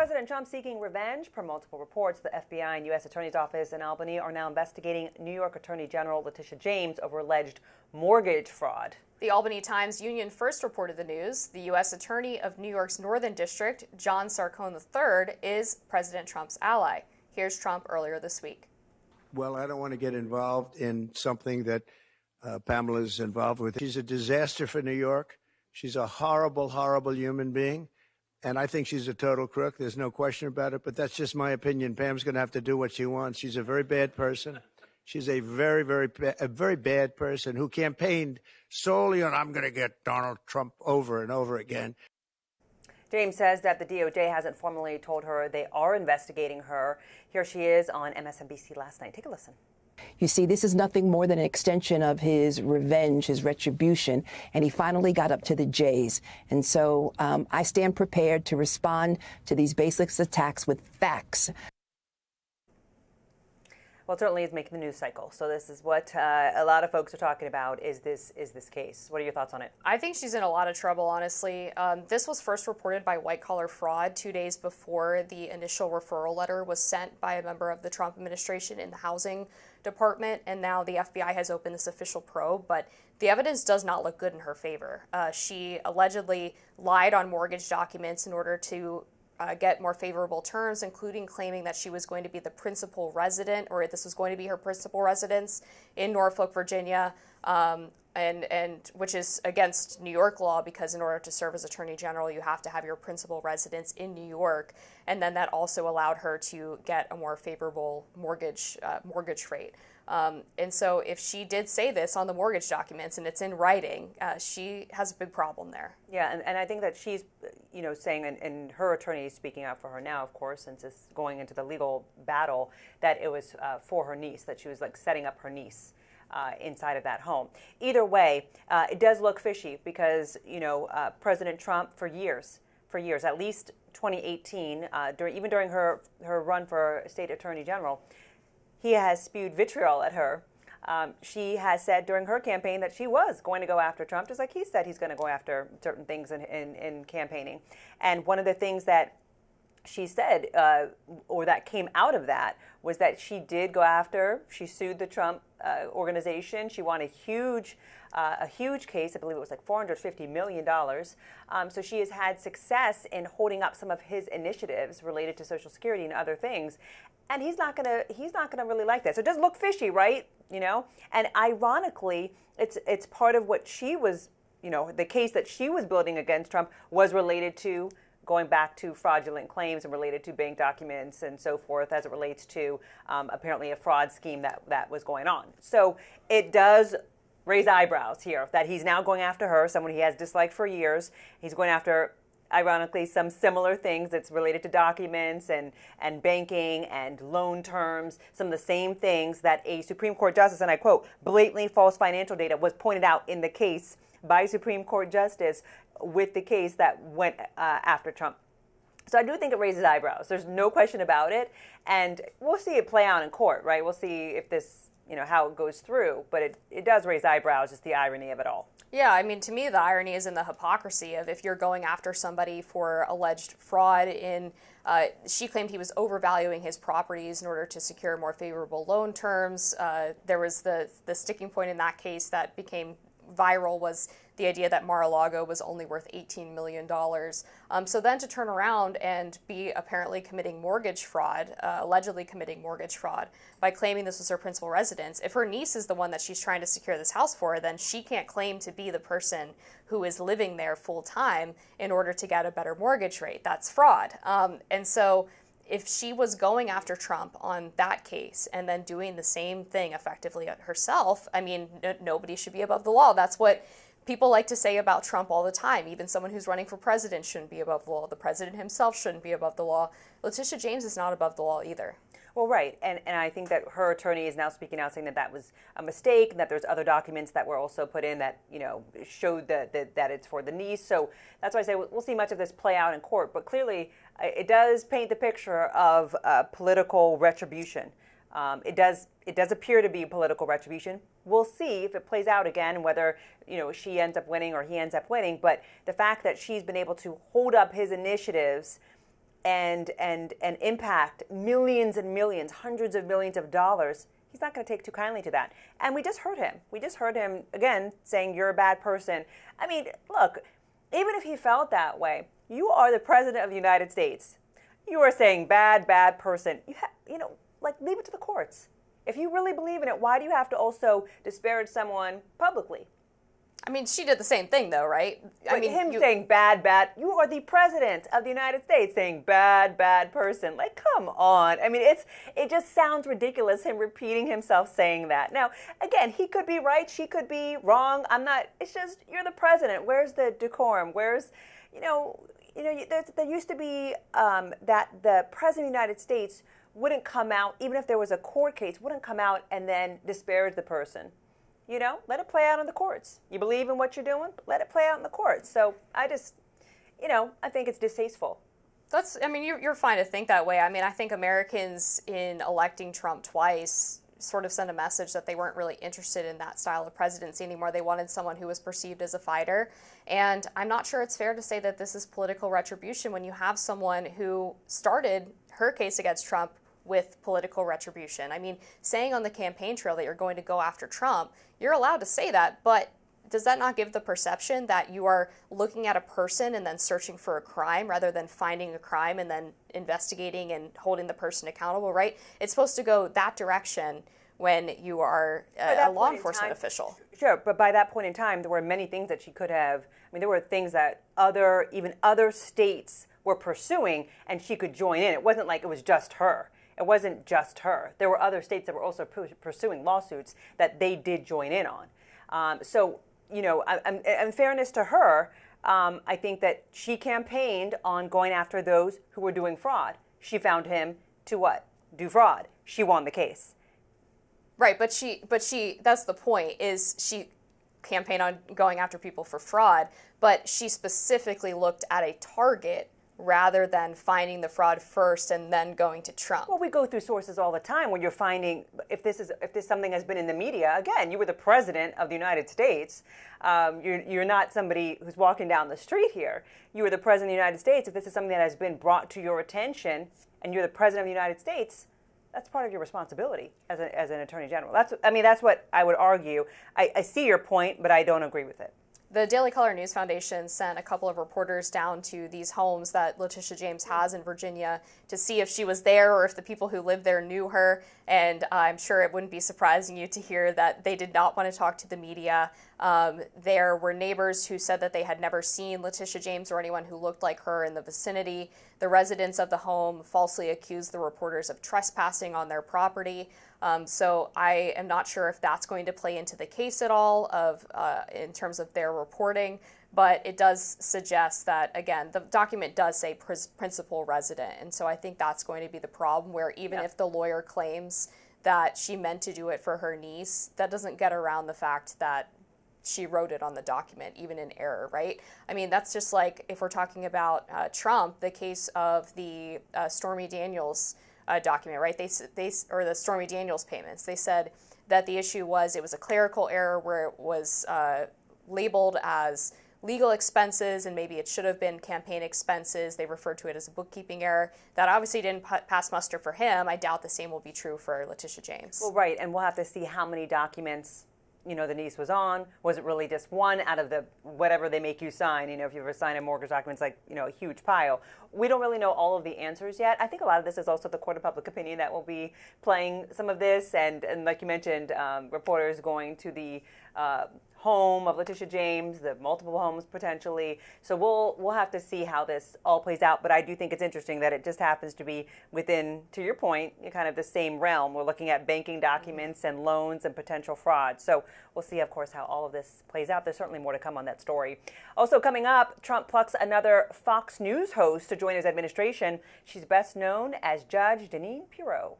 President Trump seeking revenge? Per multiple reports, the FBI and U.S. Attorney's Office in Albany are now investigating New York Attorney General Leticia James over alleged mortgage fraud. The Albany Times-Union first reported the news. The U.S. Attorney of New York's Northern District, John Sarcone III, is President Trump's ally. Here's Trump earlier this week. Well, I don't want to get involved in something that Pamela's involved with. She's a disaster for New York. She's a horrible, horrible human being. And I think she's a total crook. There's no question about it. But that's just my opinion. Pam's going to have to do what she wants. She's a very bad person. She's a very bad person who campaigned solely on, I'm going to get Donald Trump over and over again. James says that the DOJ hasn't formally told her they are investigating her. Here she is on MSNBC last night. Take a listen. You see, this is nothing more than an extension of his revenge, his retribution, and he finally got up to the J's. And so I stand prepared to respond to these baseless attacks with facts. Well, it certainly is making the news cycle. So this is what a lot of folks are talking about is this case. What are your thoughts on it? I think she's in a lot of trouble, honestly. This was first reported by White Collar Fraud 2 days before the initial referral letter was sent by a member of the Trump administration in the housing department. And now the FBI has opened this official probe, but the evidence does not look good in her favor. She allegedly lied on mortgage documents in order to get more favorable terms, including claiming that she was going to be the principal resident, or this was going to be her principal residence in Norfolk, Virginia, and which is against New York law, because in order to serve as Attorney General, you have to have your principal residence in New York, and then that also allowed her to get a more favorable mortgage rate. And so if she did say this on the mortgage documents and it's in writing, she has a big problem there. Yeah, and I think that she's, saying, and her attorney is speaking out for her now, of course, since it's going into the legal battle, that it was for her niece, that she was like setting up her niece inside of that home. Either way, it does look fishy because, President Trump for years, at least 2018, even during her run for state attorney general, he has spewed vitriol at her. She has said during her campaign that she was going to go after Trump, just like he said he's going to go after certain things in campaigning. And one of the things that she said, or that came out of that, was that she did go after, she sued the Trump organization. She won a huge case. I believe it was like $450 million. So she has had success in holding up some of his initiatives related to Social Security and other things. And he's not gonna really like that. So it does look fishy, right? And ironically, it's part of what she was, the case that she was building against Trump was related to going back to fraudulent claims and related to bank documents and so forth, as it relates to apparently a fraud scheme that was going on. So it does raise eyebrows here that he's now going after her, someone he has disliked for years. He's going after, ironically, some similar things that's related to documents and banking and loan terms, some of the same things that a Supreme Court justice, and I quote, blatantly false financial data was pointed out in the case by Supreme Court justice with the case that went after Trump. So I do think it raises eyebrows. There's no question about it. And we'll see it play out in court, right? We'll see if this, how it goes through. But it does raise eyebrows, just the irony of it all. Yeah, I mean, to me, the irony is in the hypocrisy of if you're going after somebody for alleged fraud in, she claimed he was overvaluing his properties in order to secure more favorable loan terms. There was the sticking point in that case that became viral was the idea that Mar-a-Lago was only worth $18 million. So then to turn around and be apparently committing mortgage fraud, allegedly committing mortgage fraud by claiming this was her principal residence. If her niece is the one that she's trying to secure this house for, then she can't claim to be the person who is living there full time in order to get a better mortgage rate. That's fraud. And so if she was going after Trump on that case and then doing the same thing effectively herself, I mean, nobody should be above the law. That's what people like to say about Trump all the time. Even someone who's running for president shouldn't be above the law. The president himself shouldn't be above the law. Leticia James is not above the law either. Well, right. And I think that her attorney is now speaking out saying that was a mistake and that there's other documents that were also put in that, showed that it's for the niece. So that's why I say we'll see much of this play out in court. But clearly, it does paint the picture of political retribution. It does appear to be political retribution. We'll see if it plays out again, whether she ends up winning or he ends up winning. But the fact that she's been able to hold up his initiatives and impact millions and millions, hundreds of millions of dollars, he's not going to take too kindly to that. And we just heard him. We just heard him, again, saying you're a bad person. I mean, look, even if he felt that way, you are the president of the United States. You are saying bad person. Leave it to the courts. If you really believe in it, why do you have to also disparage someone publicly? I mean, she did the same thing, though, right? Saying bad, you are the president of the United States saying bad person. Like, come on. I mean, it just sounds ridiculous, him repeating himself saying that. Now, again, he could be right, she could be wrong. It's just, you're the president. Where's the decorum? Where's, there used to be that the president of the United States wouldn't come out, even if there was a court case, wouldn't come out and then disparage the person. Let it play out in the courts. You believe in what you're doing? Let it play out in the courts. So I just, I think it's distasteful. You're fine to think that way. I mean, I think Americans in electing Trump twice sort of sent a message that they weren't really interested in that style of presidency anymore. They wanted someone who was perceived as a fighter. And I'm not sure it's fair to say that this is political retribution when you have someone who started her case against Trump with political retribution. I mean, saying on the campaign trail that you're going to go after Trump, you're allowed to say that, but does that not give the perception that you are looking at a person and then searching for a crime rather than finding a crime and then investigating and holding the person accountable, right? It's supposed to go that direction when you are a law enforcement official. Sure, but by that point in time, there were many things that she could have, there were things that even other states were pursuing and she could join in. It wasn't like it was just her. It wasn't just her. There were other states that were also pursuing lawsuits that they did join in on. In fairness to her, I think that she campaigned on going after those who were doing fraud. She found him to what? Do fraud. She won the case. Right, but she that's the point, is she campaigned on going after people for fraud, but she specifically looked at a target rather than finding the fraud first and then going to Trump. Well, we go through sources all the time when you're finding, if this something has been in the media, again, you were the president of the United States. You're not somebody who's walking down the street here. You were the president of the United States. If this is something that has been brought to your attention and you're the president of the United States, that's part of your responsibility as an attorney general. That's what I would argue. I see your point, but I don't agree with it. The Daily Caller News Foundation sent a couple of reporters down to these homes that Leticia James has in Virginia to see if she was there or if the people who lived there knew her. And I'm sure it wouldn't be surprising you to hear that they did not want to talk to the media. There were neighbors who said that they had never seen Leticia James or anyone who looked like her in the vicinity. The residents of the home falsely accused the reporters of trespassing on their property. So I am not sure if that's going to play into the case at all in terms of their reporting, but it does suggest that, again, the document does say principal resident, and so I think that's going to be the problem, where even if the lawyer claims that she meant to do it for her niece, that doesn't get around the fact that she wrote it on the document, even in error, right? I mean, that's just like if we're talking about Trump, the case of the Stormy Daniels document, right? Or the Stormy Daniels payments. They said that the issue was it was a clerical error where it was labeled as legal expenses and maybe it should have been campaign expenses. They referred to it as a bookkeeping error. That obviously didn't pass muster for him. I doubt the same will be true for Leticia James. Well, right, and we'll have to see how many documents the niece was on. Was it really just one out of the whatever they make you sign? If you ever sign a mortgage document, it's like, a huge pile. We don't really know all of the answers yet. I think a lot of this is also the court of public opinion that will be playing some of this. And like you mentioned, reporters going to the home of Leticia James, the multiple homes potentially. So we'll have to see how this all plays out. But I do think it's interesting that it just happens to be within, to your point, kind of the same realm. We're looking at banking documents and loans and potential fraud. So we'll see, of course, how all of this plays out. There's certainly more to come on that story. Also coming up, Trump plucks another Fox News host to join his administration. She's best known as Judge Jeanine Pirro.